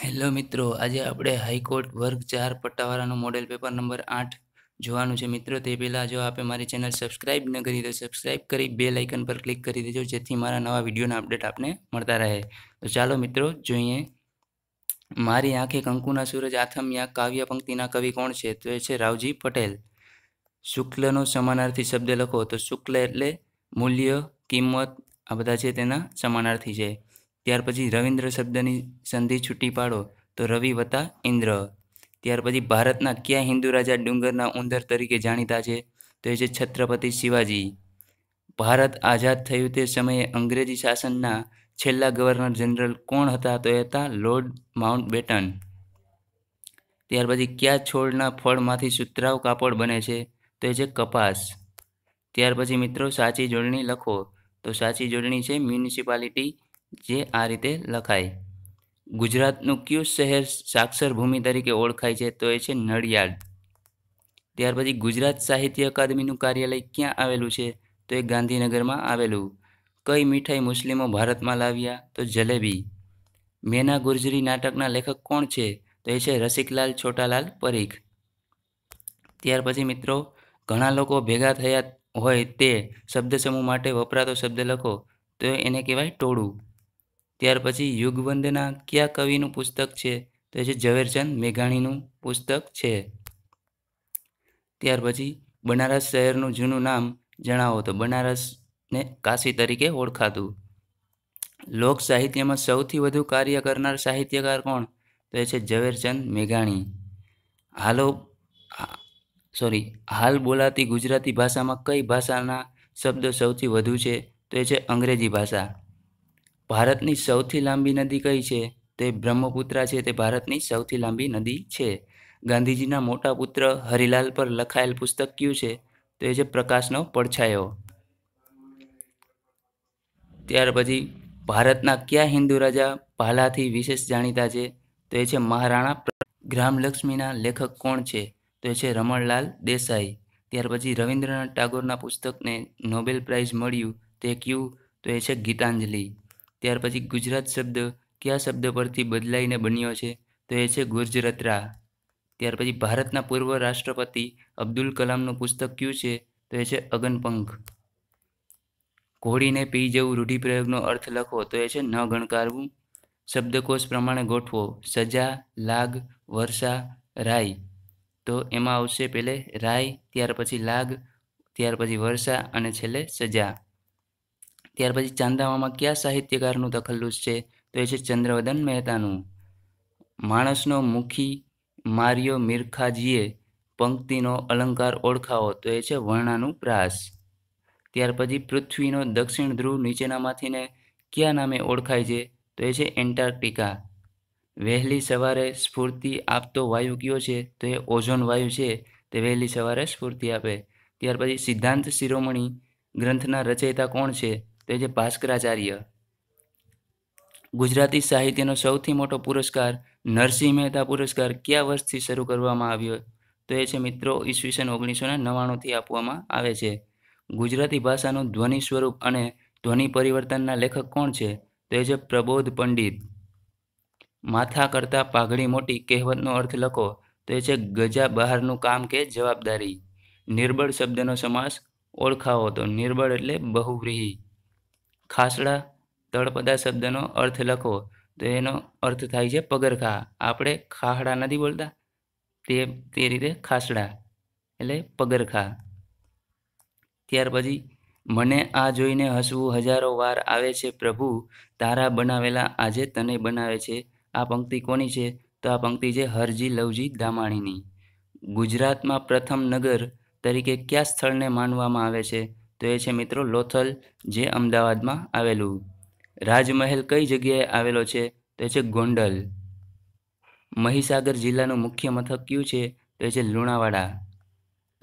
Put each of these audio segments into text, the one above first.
Hello મિત્રો, આજે આપણે હાઈકોર્ટ વર્ગ 4 પટ્ટાવાળાનું મોડેલ પેપર નંબર 8 જોવાનું છે. મિત્રો, તે પહેલાં જો આપે મારી ચેનલ સબસ્ક્રાઇબ ન કરી તો સબસ્ક્રાઇબ કરી બેલ આઇકન પર ક્લિક કરી દેજો, જેથી મારા નવા વિડીયોના અપડેટ આપને મળતા રહે. તો ચાલો મિત્રો જોઈએ. મારી આંખે કંકુના સૂરજ આથમ્યા કાવ્ય પંક્તિના કવિ કોણ છે? તો એ છે રાવજી પટેલ. શુક્લનો સમાનાર્થી શબ્દ લખો. તો શુક્લ એટલે મૂલ્ય, કિંમત, આ બધા છે તેના સમાનાર્થી છે. ત્યાર પછી રવિન્દ્ર શબ્દની સંધિ છૂટી પાડો. તો રવિ વત્તા ઇન્દ્ર. ત્યાર પછી ભારતના કયા હિન્દુ રાજા ડુંગરના ઉંદર તરીકે જાણીતા છે? તો એ છે છત્રપતિ શિવાજી. ભારત આઝાદ થયું તે સમયે અંગ્રેજી શાસનના છેલ્લા ગવર્નર જનરલ કોણ હતા? તો એ હતા લોર્ડ માઉન્ટબેટન. ત્યાર પછી કયા છોડના ફળમાંથી સુતરાઉ કાપડ બને છે? તો એ છે કપાસ. ત્યાર પછી મિત્રો સાચી જોડણી લખો. તો સાચી જોડણી છે મ્યુનિસિપાલિટી, જે આ રીતે લખાય. ગુજરાતનું કયું શહેર સાક્ષર ભૂમિ તરીકે ઓળખાય છે? તો એ છે નડિયાદ. ત્યાર પછી ગુજરાત સાહિત્ય અકાદમીનું કાર્યાલય ક્યાં આવેલું છે? તો એ ગાંધીનગરમાં આવેલું. કઈ મીઠાઈ મુસ્લિમો ભારતમાં લાવ્યા? તો જલેબી. મેના ગુર્જરી નાટકના લેખક કોણ છે? તો એ છે રસિકલાલ છોટાલાલ પરીખ. ત્યાર પછી મિત્રો ઘણા લોકો ભેગા થયા હોય તે શબ્દ સમૂહ માટે વપરાતો શબ્દ લખો. તો એને કહેવાય ટોળું. ત્યાર પછી યુગવંદના કયા કવિનું પુસ્તક છે? તો એ છે ઝવેરચંદ મેઘાણીનું પુસ્તક છે. ત્યાર પછી બનારસ શહેરનું જૂનું નામ જણાવો. તો બનારસને કાશી તરીકે ઓળખાતું. લોક સાહિત્યમાં સૌથી વધુ કાર્ય કરનાર સાહિત્યકાર કોણ? તો એ છે ઝવેરચંદ મેઘાણી. હાલ બોલાતી ગુજરાતી ભાષામાં કઈ ભાષાના શબ્દો સૌથી વધુ છે? તો એ છે અંગ્રેજી ભાષા. ભારતની સૌથી લાંબી નદી કઈ છે? તે બ્રહ્મપુત્ર છે, તે ભારતની સૌથી લાંબી નદી છે. ગાંધીજીના મોટા પુત્ર હરિલાલ પર લખાયેલ પુસ્તક કયું છે? તો એ છે પ્રકાશનો પડછાયો. ત્યાર પછી ભારતના કયા હિન્દુ રાજા ભાલાથી વિશેષ જાણીતા છે? તો એ છે મહારાણા. ગ્રામલક્ષ્મીના લેખક કોણ છે? તો એ છે રમણલાલ દેસાઈ. ત્યાર પછી રવિન્દ્રનાથ ટાગોરના પુસ્તકને નોબેલ પ્રાઇઝ મળ્યું તે કયું? તો એ છે ગીતાંજલિ. ત્યાર પછી ગુજરાત શબ્દ કયા શબ્દ પરથી બદલાઈને બન્યો છે? તો એ છે ગુર્જરત્રા. ત્યાર પછી ભારતના પૂર્વ રાષ્ટ્રપતિ અબ્દુલ કલામનું પુસ્તક કયું છે? તો એ છે અગનપંખ. ઘોડીને પી જવું રૂઢિપ્રયોગનો અર્થ લખો. તો એ છે ન ગણકારવું. શબ્દકોશ પ્રમાણે ગોઠવો. સજા, લાગ, વર્ષા, રાય. તો એમાં આવશે પહેલે રાય, ત્યાર પછી લાગ, ત્યાર પછી વર્ષા અને છેલ્લે સજા. ત્યાર પછી ચાંદામામાં કયા સાહિત્યકારનું તખલ્લુસ છે? તો એ છે ચંદ્રવદન મહેતાનું. માણસનો મુખી માર્યો મિરખાજીએ પંક્તિનો અલંકાર ઓળખાવો. તો એ છે વર્ણાનુપ્રાસ. ત્યાર પછી પૃથ્વીનો દક્ષિણ ધ્રુવ નીચેનામાંથીને કયા નામે ઓળખાય છે? તો એ છે એન્ટાર્કટિકા. વહેલી સવારે સ્ફૂર્તિ આપતો વાયુ કયો છે? તો એ ઓઝોન વાયુ છે, તે વહેલી સવારે સ્ફૂર્તિ આપે. ત્યાર પછી સિદ્ધાંત શિરોમણી ગ્રંથના રચયિતા કોણ છે? તો એ છે ભાસ્કરાચાર્ય. ગુજરાતી સાહિત્યનો સૌથી મોટો પુરસ્કાર નરસિંહ મહેતા પુરસ્કાર કયા વર્ષથી શરૂ કરવામાં આવ્યો? તો એ છે મિત્રો ઈસવીસન 1999થી આપવામાં આવે છે. ગુજરાતી ભાષાનું ધ્વનિ સ્વરૂપ અને ધ્વનિ પરિવર્તનના લેખક કોણ છે? તો એ છે પ્રબોધ પંડિત. માથા કરતાં પાઘડી મોટી કહેવતનો અર્થ લખો. તો એ છે ગજા બહારનું કામ કે જવાબદારી. નિર્બળ શબ્દનો સમાસ ઓળખાવો. તો નિર્બળ એટલે બહુવ્રીહી. ખાસડા તળપદા શબ્દનો અર્થ લખો. તો એનો અર્થ થાય છે પગરખા. આપણે ખાહડા નથી બોલતા, તે રીતે ખાસડા એટલે પગરખા. ત્યાર પછી મને આ જોઈને હસવું હજારો વાર આવે છે પ્રભુ, તારા બનાવેલા આજે તને બનાવે છે. આ પંક્તિ કોની છે? તો આ પંક્તિ છે હરજી લવજી દામાણીની. ગુજરાતમાં પ્રથમ નગર તરીકે કયા સ્થળને માનવામાં આવે છે? તો એ છે મિત્રો લોથલ, જે અમદાવાદમાં આવેલું. રાજમહેલ કઈ જગ્યાએ આવેલો છે? તો એ છે ગોંડલ. મહીસાગર જિલ્લાનું મુખ્ય મથક કયું છે? તો એ છે લુણાવાડા.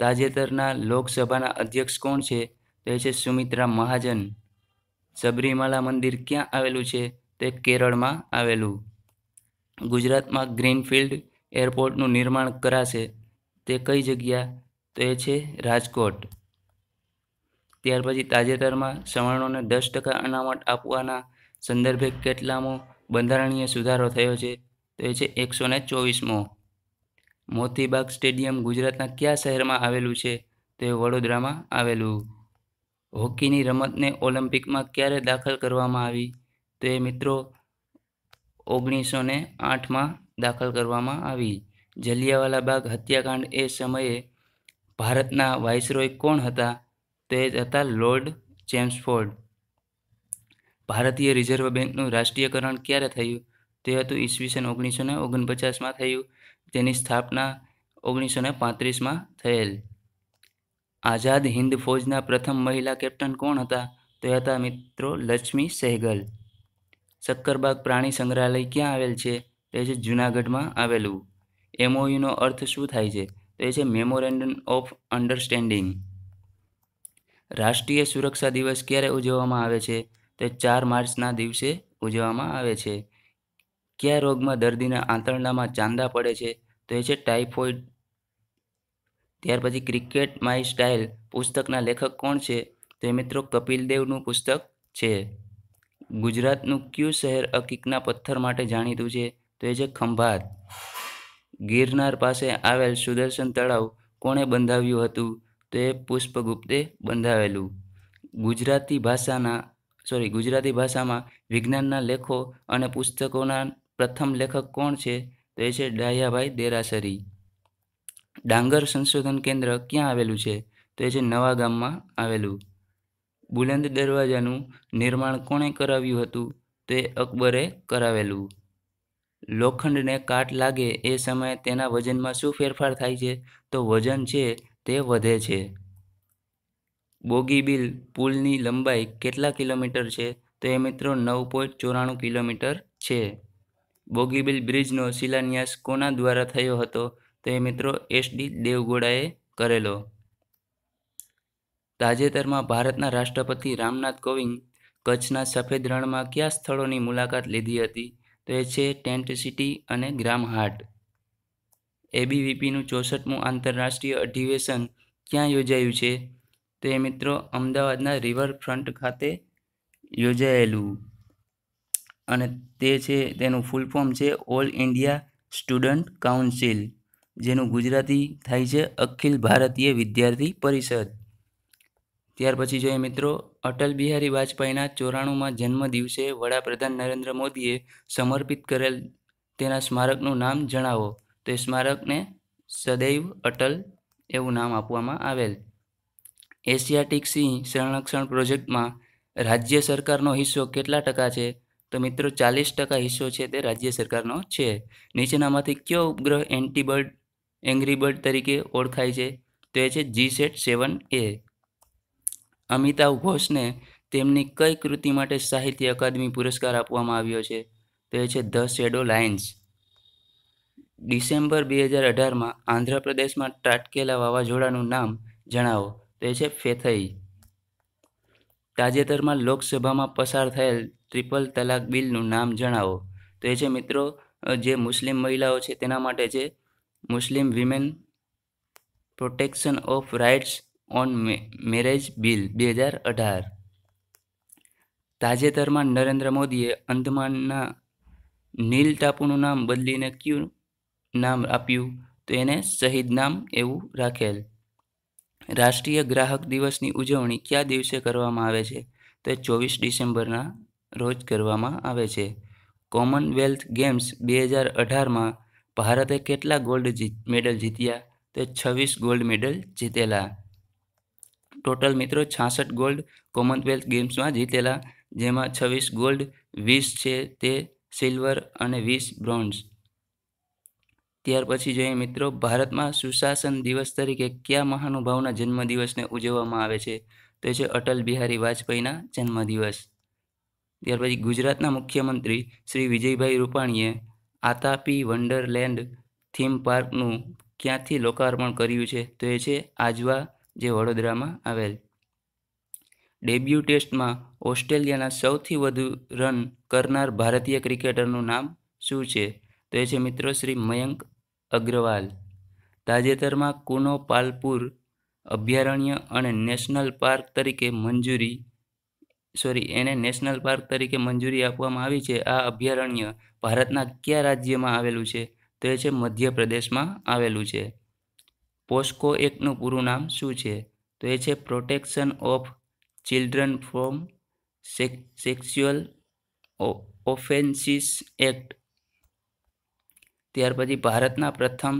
તાજેતરના લોકસભાના અધ્યક્ષ કોણ છે? તો એ છે સુમિત્રા મહાજન. સબરીમાલા મંદિર ક્યાં આવેલું છે? તો એ કેરળમાં આવેલું. ગુજરાતમાં ગ્રીનફિલ્ડ એરપોર્ટનું નિર્માણ કરાશે તે કઈ જગ્યા? તો એ છે રાજકોટ. ત્યાર પછી તાજેતરમાં સવર્ણોને 10% અનામત આપવાના સંદર્ભે કેટલામો બંધારણીય સુધારો થયો છે? તો એ છે 124મો. મોતીબાગ સ્ટેડિયમ ગુજરાતના કયા શહેરમાં આવેલું છે? તો એ વડોદરામાં આવેલું. હોકીની રમતને ઓલિમ્પિકમાં ક્યારે દાખલ કરવામાં આવી? તો એ મિત્રો 1908માં દાખલ કરવામાં આવી. જલિયાવાલા બાગ હત્યાકાંડ એ સમયે ભારતના વાઇસરોય કોણ હતા? તો એ હતા લોર્ડ ચેમ્સફોર્ડ. ભારતીય રિઝર્વ બેંકનું રાષ્ટ્રીયકરણ ક્યારે થયું? તે હતું ઈસવીસન 1949માં થયું. તેની સ્થાપના 1935માં થયેલ. આઝાદ હિન્દ ફૌજના પ્રથમ મહિલા કેપ્ટન કોણ હતા? તો એ હતા મિત્રો લક્ષ્મી સહેગલ. સક્કરબાગ પ્રાણી સંગ્રહાલય ક્યાં આવેલ છે? તો એ છે જૂનાગઢમાં આવેલું. એમઓયુનો અર્થ શું થાય છે? તો એ છે મેમોરેન્ડમ ઓફ અન્ડરસ્ટેન્ડિંગ. રાષ્ટ્રીય સુરક્ષા દિવસ ક્યારે ઉજવવામાં આવે છે? તો 4 માર્ચના દિવસે ઉજવવામાં આવે છે. કયા રોગમાં દર્દીના આંતરડામાં ચાંદા પડે છે? તો એ છે ટાઇફોઇડ. ત્યાર પછી ક્રિકેટ માય સ્ટાઇલ પુસ્તકના લેખક કોણ છે? તો એ મિત્રો કપિલ દેવનું પુસ્તક છે. ગુજરાતનું કયું શહેર અકીકના પથ્થર માટે જાણીતું છે? તો એ છે ખંભાત. ગિરનાર પાસે આવેલ સુદર્શન તળાવ કોણે બંધાવ્યું હતું? તો એ પુષ્પગુપ્તે બંધાવેલું. ગુજરાતી ભાષામાં વિજ્ઞાનના લેખો અને પુસ્તકોના પ્રથમ લેખક કોણ છે? તો એ છે ડાહ્યાભાઈ દેરાસરી. ડાંગર સંશોધન કેન્દ્ર ક્યાં આવેલું છે? તો એ છે નવા ગામમાં આવેલું. બુલંદ દરવાજાનું નિર્માણ કોણે કરાવ્યું હતું? તો એ અકબરે કરાવેલું. લોખંડને કાટ લાગે એ સમયે તેના વજનમાં શું ફેરફાર થાય છે? તો વજન છે તે વધે છે. બોગીબીલ પુલની લંબાઈ કેટલા કિલોમીટર છે? તો એ મિત્રો 9.94 કિલોમીટર છે. બોગીબીલ બ્રિજનો શિલાન્યાસ કોના દ્વારા થયો હતો? તો એ મિત્રો એસ.ડી. દેવગૌડાએ કરેલો. તાજેતરમાં ભારતના રાષ્ટ્રપતિ રામનાથ કોવિંદ કચ્છના સફેદ રણમાં કયા સ્થળોની મુલાકાત લીધી હતી? તો એ છે ટેન્ટ સિટી અને ગ્રામ હાટ. એબીવીપીનું 64મું આંતરરાષ્ટ્રીય અધિવેશન ક્યાં યોજાયું છે? તો એ મિત્રો અમદાવાદના રિવરફ્રન્ટ ખાતે યોજાયેલું. અને તેનું ફૂલ ફોર્મ છે ઓલ ઇન્ડિયા સ્ટુડન્ટ કાઉન્સિલ, જેનું ગુજરાતી થાય છે અખિલ ભારતીય વિદ્યાર્થી પરિષદ. ત્યાર પછી જોઈએ મિત્રો અટલ બિહારી વાજપેયીના 94માં જન્મદિવસે વડાપ્રધાન નરેન્દ્ર મોદીએ સમર્પિત કરેલ તેના સ્મારકનું નામ જણાવો. તો એ સ્મારકને સદૈવ અટલ એવું નામ આપવામાં આવેલ. એશિયાટિક સિંહ સંરક્ષણ પ્રોજેક્ટમાં રાજ્ય સરકારનો હિસ્સો કેટલા ટકા છે? તો મિત્રો 40% હિસ્સો છે તે રાજ્ય સરકારનો છે. નીચેનામાંથી કયો ઉપગ્રહ એંગ્રીબર્ડ તરીકે ઓળખાય છે? તો એ છે GSAT-7A. અમિતાભ ઘોષને તેમની કઈ કૃતિ માટે સાહિત્ય અકાદમી પુરસ્કાર આપવામાં આવ્યો છે? તો એ છે ધ શેડો લાઇન્સ. ડિસેમ્બર 2018માં આંધ્રપ્રદેશમાં ત્રાટકેલા વાવાઝોડાનું નામ જણાવો. તો એ છે ફેથઈ. તાજેતરમાં લોકસભામાં પસાર થયેલ ટ્રિપલ તલાક બિલનું નામ જણાવો. તો એ છે મિત્રો જે મુસ્લિમ મહિલાઓ છે તેના માટે છે Muslim women protection of rights on marriage bill 2018. તાજેતરમાં નરેન્દ્ર મોદીએ અંદમાનના નીલ ટાપુનું નામ બદલીને કયું નામ આપ્યું? તો એને શહીદ નામ એવું રાખેલ. રાષ્ટ્રીય ગ્રાહક દિવસની ઉજવણી કયા દિવસે કરવામાં આવે છે? તો 24 ડિસેમ્બરના રોજ કરવામાં આવે છે. કોમનવેલ્થ ગેમ્સ 2018માં ભારતે કેટલા ગોલ્ડ મેડલ જીત્યા? તો 26 ગોલ્ડ મેડલ જીતેલા. ટોટલ મિત્રો 66 ગોલ્ડ કોમનવેલ્થ ગેમ્સમાં જીતેલા, જેમાં 26 ગોલ્ડ, 20 છે તે સિલ્વર અને 20 બ્રોન્ઝ. ત્યાર પછી જોઈએ મિત્રો ભારતમાં સુશાસન દિવસ તરીકે કયા મહાનુભાવના જન્મદિવસને ઉજવવામાં આવે છે? તો છે અટલ બિહારી વાજપેયીના જન્મદિવસ. ત્યાર પછી ગુજરાતના મુખ્યમંત્રી શ્રી વિજયભાઈ રૂપાણીએ આતાપી વન્ડરલેન્ડ થીમ પાર્કનું ક્યાંથી લોકાર્પણ કર્યું છે? તો એ છે આજવા, જે વડોદરામાં આવેલ. ડેબ્યુ ટેસ્ટમાં ઓસ્ટ્રેલિયાના સૌથી વધુ રન કરનાર ભારતીય ક્રિકેટરનું નામ શું છે? તો એ છે મિત્રો શ્રી મયંક અગ્રવાલ. તાજેતરમાં કુનો પાલપુર અભયારણ્ય અને નેશનલ પાર્ક તરીકે મંજૂરી એને નેશનલ પાર્ક તરીકે મંજૂરી આપવામાં આવી છે. આ અભયારણ્ય ભારતના કયા રાજ્યમાં આવેલું છે? તો એ છે મધ્યપ્રદેશમાં આવેલું છે. પોસ્કો એક્ટનું પૂરું નામ શું છે? તો એ છે protection of children from sexual offences act. ત્યાર પછી ભારતના પ્રથમ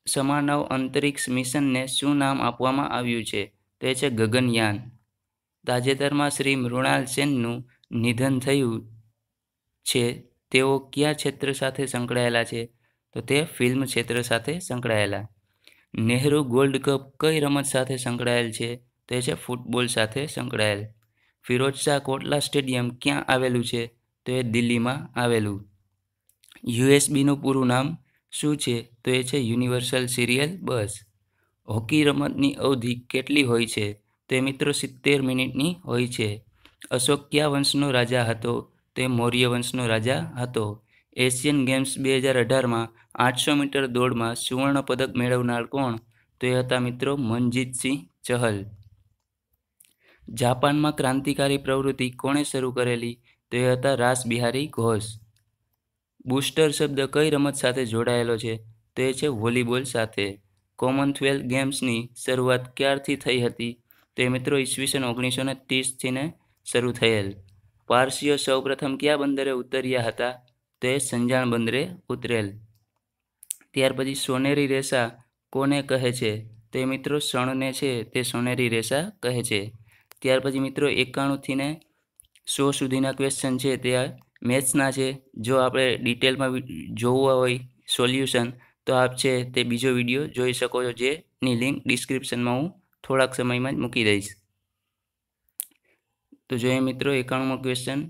સમાનવ અંતરિક્ષ મિશનને શું નામ આપવામાં આવ્યું છે? તો એ છે ગગનયાન. તાજેતરમાં શ્રી મૃણાલ સેનનું નિધન થયું છે. તેઓ કયા ક્ષેત્ર સાથે સંકળાયેલા છે? તો તે ફિલ્મ ક્ષેત્ર સાથે સંકળાયેલા. નહેરુ ગોલ્ડ કપ કઈ રમત સાથે સંકળાયેલ છે? તો એ છે ફૂટબોલ સાથે સંકળાયેલ. ફિરોઝશાહ કોટલા સ્ટેડિયમ ક્યાં આવેલું છે? તો એ દિલ્હીમાં આવેલું. યુએસબીનું પૂરું નામ શું છે? તો એ છે યુનિવર્સલ સિરિયલ બસ. હોકી રમતની અવધિ કેટલી હોય છે? તો એ મિત્રો 70 મિનિટની હોય છે. અશોક કયા વંશનો રાજા હતો? તે મૌર્ય વંશનો રાજા હતો. એશિયન ગેમ્સ 2018માં 800 મીટર દોડમાં સુવર્ણ પદક મેળવનાર કોણ? તો એ હતા મિત્રો મનજીતસિંહ ચહલ. જાપાનમાં ક્રાંતિકારી પ્રવૃત્તિ કોણે શરૂ કરેલી? તો એ હતા રાસબિહારી ઘોષ. બુસ્ટર શબ્દ કઈ રમત સાથે જોડાયેલો છે? તો એ છે વોલીબોલ સાથે. કોમનવેલ્થ ગેમ્સની શરૂઆત ક્યારથી થઈ હતી? તો એ મિત્રો ઈસવીસન 1930 શરૂ થયેલ. પારસીઓ સૌપ્રથમ કયા બંદરે ઉતર્યા હતા? તો એ સંજાણ બંદરે ઉતરેલ. ત્યાર પછી સોનેરી રેસા કોને કહે છે? તો એ મિત્રો શણને છે તે સોનેરી રેસા કહે છે. ત્યાર પછી મિત્રો 91 થી 100 સુધીના ક્વેશ્ચન છે તે મેથ્સના છે. જો આપણે ડિટેલમાં જોવું હોય સોલ્યુશન તો આપ છે તે બીજો વિડીયો જોઈ શકો છો, જેની લિંક ડિસ્ક્રિપ્શનમાં હું થોડાક સમયમાં જ મૂકી દઈશ. તો જોઈએ મિત્રો 91મો ક્વેશ્ચન.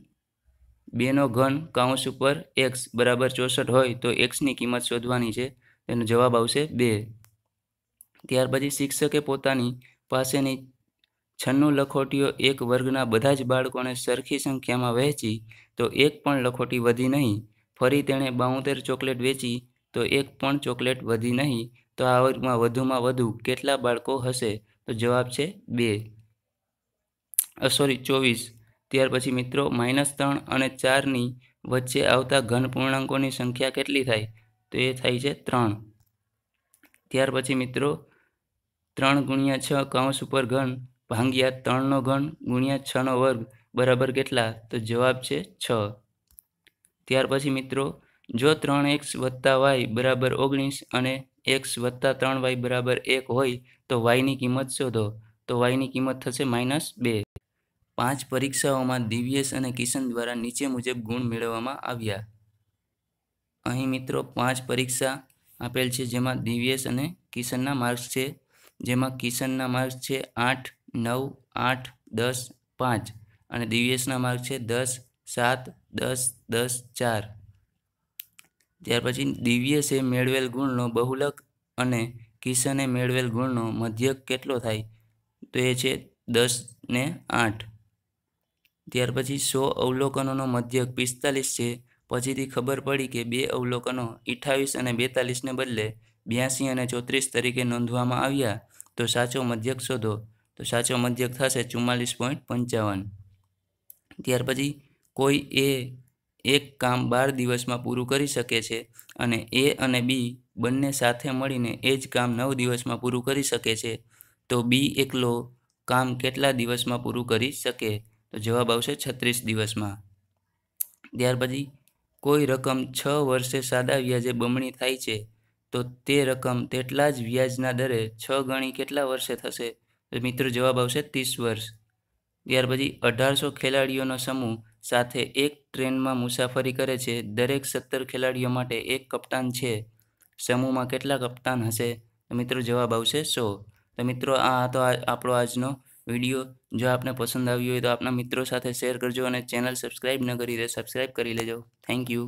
2નો ઘન કૌંસ ઉપર x બરાબર 64 હોય તો xની કિંમત શોધવાની છે. એનો જવાબ આવશે 2. ત્યાર પછી શિક્ષકે પોતાની પાસેની 96 લખોટીઓ એક વર્ગના બધા જ બાળકોને સરખી સંખ્યામાં વહેંચી તો એક પણ લખોટી વધી નહીં. ફરી તેણે 72 ચોકલેટ વેચી તો એક પણ ચોકલેટ વધી નહીં. તો આ વર્ગમાં વધુમાં વધુ કેટલા બાળકો હશે? તો જવાબ છે 24. ત્યાર પછી મિત્રો -3 અને 4ની વચ્ચે આવતા ઘન પૂર્ણાંકોની સંખ્યા કેટલી થાય? તો એ થાય છે 3. ત્યાર પછી મિત્રો 3 × 6 કૌંસ ઉપર ઘન ભાગ્યા 3નો ઘન ગુણ્યા 6નો વર્ગ બરાબર કેટલા? તો જવાબ છે 6. ત્યાર પછી મિત્રો જો 3x + y બરાબર 19 અને x + 3y બરાબર 1 હોય તો yની કિંમત શોધો. તો yની કિંમત થશે -2. 5 પરીક્ષાઓમાં દિવ્યેશ અને કિશન દ્વારા નીચે મુજબ ગુણ મેળવવામાં આવ્યા. અહીં મિત્રો 5 પરીક્ષા આપેલ છે, જેમાં દિવ્યેશ અને કિશનના માર્ક્સ છે. જેમાં કિશનના માર્ક્સ છે 8, 9, 8, 10, 5 અને દિવ્યેશના માર્ક્સ છે 10, 7, 10, 10, 4. ત્યાર પછી દિવ્યેશે મેળવેલ ગુણનો બહુલક અને કિશને મેળવેલ ગુણનો મધ્યક કેટલો થાય? તો એ છે 10 ને 8. ત્યાર પછી 100 અવલોકનોનો મધ્યક 45 છે. પછીથી ખબર પડી કે 2 અવલોકનો 28 અને 42ને બદલે 82 અને 34 તરીકે નોંધવામાં આવ્યા. તો સાચો મધ્યક શોધો. તો સાચો મધ્યક થશે 44.55. ત્યાર પછી કોઈ એક કામ 12 દિવસમાં પૂરું કરી શકે છે અને A અને B બંને સાથે મળીને એ જ કામ 9 દિવસમાં પૂરું કરી શકે છે. તો B એકલો કામ કેટલા દિવસમાં પૂરું કરી શકે? તો જવાબ આવશે 36 દિવસમાં. ત્યાર પછી કોઈ રકમ 6 વર્ષે સાદા વ્યાજે બમણી થાય છે તો તે રકમ તેટલા જ વ્યાજના દરે 6 ગણી કેટલા વર્ષે થશે? તો મિત્રો જવાબ આવશે 30 વર્ષ. ત્યાર પછી 1800 ખેલાડીઓનો સમૂહ સાથે એક ટ્રેનમાં મુસાફરી કરે છે. દરેક 17 ખેલાડીઓ માટે એક કપ્તાન છે. સમૂહમાં કેટલા કપ્તાન હશે? તો મિત્રો જવાબ આવશે 100. તો મિત્રો આ હતો આપણો આજનો વિડીયો. જો આપને પસંદ આવ્યો હોય તો આપના મિત્રો સાથે શેર કરજો અને ચેનલ સબસ્ક્રાઈબ ન કરી તો સબસ્ક્રાઈબ કરી લેજો. Thank you.